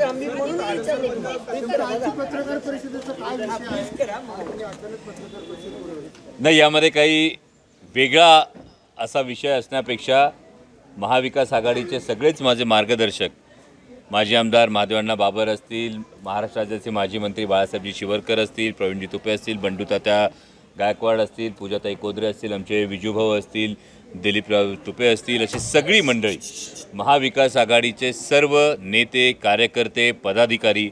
आम्ही म्हणून विचारले पत्रकार परिषदेचं काय नाही, यामध्ये काही वेगळा असा विषय असण्यापेक्षा महाविकास आघाडीचे सगळेच माझे मार्गदर्शक, माजी आमदार महादेवअण्णा बाबर असतील, महाराष्ट्र राज्याचे माजी मंत्री बाळासाहेबजी शिवरकर असतील, प्रवीणजी तुपे असतील, बंडूतात्या गायकवाड असतील, पूजाताई कोदरे असतील, आमचे विजूभाऊ असतील, दिलीपराव तुपे असतील, अशी सगळी मंडळी, महाविकास आघाडीचे सर्व नेते, कार्यकर्ते, पदाधिकारी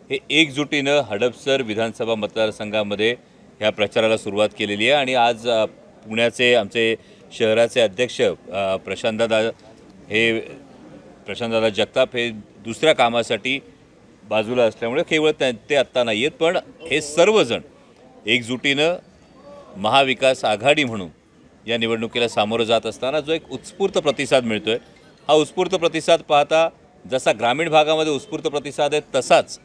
हे एकजुटीनं हडपसर विधानसभा मतदारसंघामध्ये ह्या प्रचाराला सुरुवात केलेली आहे। आणि आज पुण्याचे आमचे शहराचे अध्यक्ष प्रशांतदादा जगताप हे दुसऱ्या कामासाठी बाजूला असल्यामुळे केवळ ते आत्ता नाही आहेत, पण हे सर्वजण एकजुटीनं महाविकास आघाडी म्हणून या निवडणुकीला सामोरं जात असताना जो एक उत्स्फूर्त प्रतिसाद मिळतोय, हा उत्स्फूर्त प्रतिसाद पाहता जसा ग्रामीण भागामध्ये उत्स्फूर्त प्रतिसाद आहे तसाच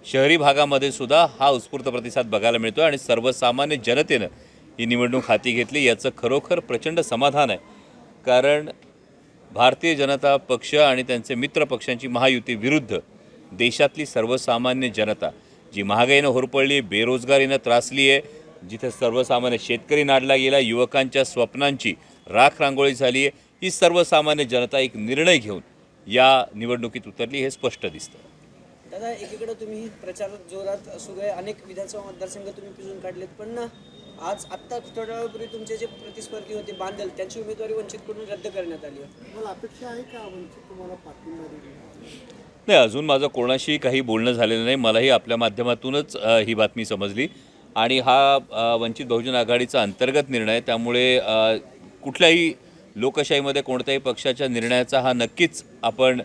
शहरी भागामध्ये सुद्धा हा उत्स्फूर्त प्रतिसाद बघायला मिळतो आणि सर्वसामान्य जनतेनं ही निवडणूक हाती घेतली याचं खरोखर प्रचंड समाधान आहे। कारण भारतीय जनता पक्ष आणि त्यांचे मित्र पक्षांची महायुती विरुद्ध देशातली सर्वसामान्य जनता जी महागाईनं होरपळली, बेरोजगारीनं त्रासली आहे, जिथे सर्वसामान्य शेतकरी नाडला गेला, युवकांच्या स्वप्नांची राख रांगोळी झाली आहे, ही सर्वसामान्य जनता एक निर्णय घेऊन या निवडणुकीत उतरली हे स्पष्ट दिसतं। दादा, एकीकडे तुम्ही प्रचार जोरात सुरू आहे, अनेक विधानसभा मतदारसंघ तुम्ही पिजून काढलेत, पण आज आत्ता थोड्या वेळापूर्वी तुमचे जे प्रतिस्पर्धी होते बांदल, त्यांची उमेदवारी वंचितकडून रद्द करण्यात आली आहे। मला अपेक्षा आहे का वंचित तुम्हाला पाठिंबा देईल? नाही, अजून माझं कोणाशी काही बोलणं झालेलं नाही। मलाही आपल्या माध्यमातूनच ही बातमी समजली आणि हा वंचित बहुजन आघाडीचा अंतर्गत निर्णय आहे, त्यामुळे कुठल्याही लोकशाहीमध्ये कोणत्याही पक्षाच्या निर्णयाचा हा नक्कीच आपण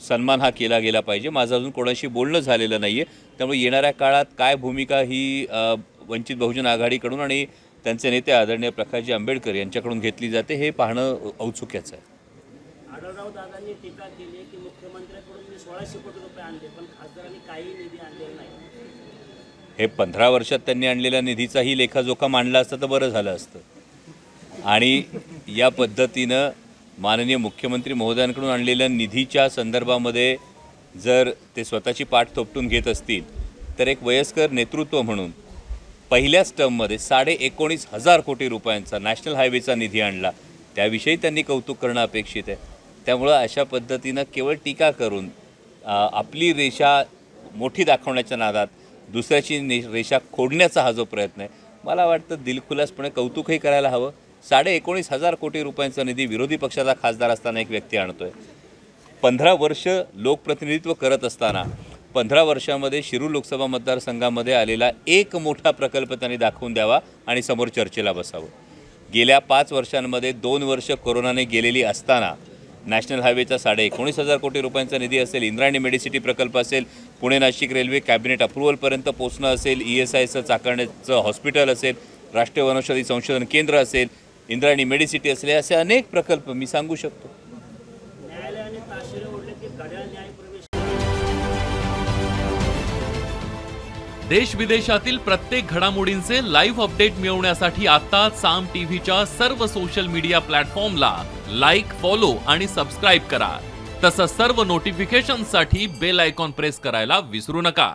सन्मान हा केला गेला पाहिजे। माझं अजून कोणाशी बोलणं झालेलं नाही आहे, त्यामुळे येणाऱ्या काळात काय भूमिका ही वंचित बहुजन आघाडीकडून आणि त्यांचे नेते आदरणीय प्रकाशजी आंबेडकर यांच्याकडून घेतली जाते हे पाहणं औत्सुक्याचं आहे। आढळराव दादांनी टीका केली की मुख्यमंत्र्यांकडून मी 1600 कोटी रुपये आणले, पण खासदारांनी काही निधी आणलेला नाही। हे 15 वर्षात त्यांनी आणलेल्या निधीचाही लेखाजोखा मांडला असता तर बरं झालं असतं। आणि या पद्धतीनं माननीय मुख्यमंत्री महोदयांकडून आणलेल्या निधीच्या संदर्भामध्ये जर ते स्वतःची पाठ थोपटून घेत असतील तर एक वयस्कर नेतृत्व म्हणून पहिल्याच टर्ममध्ये 19,500 कोटी रुपयांचा नॅशनल हायवेचा निधी आणला, त्याविषयी त्यांनी कौतुक करणं अपेक्षित आहे। त्यामुळं अशा पद्धतीनं केवळ टीका करून आपली रेषा मोठी दाखवण्याच्या नादात दुसऱ्याची रेषा खोडण्याचा हा जो प्रयत्न आहे, मला वाटतं दिलखुलासपणे कौतुकही करायला हवं। 19,500 कोटी रुपयांचा निधी विरोधी पक्षाचा खासदार असताना एक व्यक्ती आणतोय, 15 वर्ष लोकप्रतिनिधित्व करत असताना 15 वर्षामध्ये शिरूर लोकसभा मतदारसंघामध्ये आलेला एक मोठा प्रकल्प त्यांनी दाखवून द्यावा आणि समोर चर्चेला बसावं। गेल्या 5 वर्षांमध्ये 2 वर्ष कोरोनाने गेलेली असताना नॅशनल हायवेचा 19,500 कोटी रुपयांचा निधी असेल, इंद्रायणी मेडिसिटी प्रकल्प असेल, पुणे नाशिक रेल्वे कॅबिनेट अप्रूव्हलपर्यंत पोहोचणं असेल, ESIचं चाकणचं हॉस्पिटल असेल, राष्ट्रीय वनौषधी संशोधन केंद्र असेल, इंद्रायणी मेडिसिटी असेल, असे अनेक प्रकल्प मी सांगू शकतो। न्यायालयाने ताशेरे ओढले की घड्याळ न्याय प्रवेश। देश विदेशातील प्रत्येक घडामोडींचे लाईव्ह अपडेट मिळवण्यासाठी आता साम टीव्हीच्या सर्व सोशल मीडिया प्लॅटफॉर्मला लाईक, फॉलो आणि सबस्क्राईब करा। तसंच सर्व नोटिफिकेशनसाठी बेल आयकॉन प्रेस करायला विसरू नका।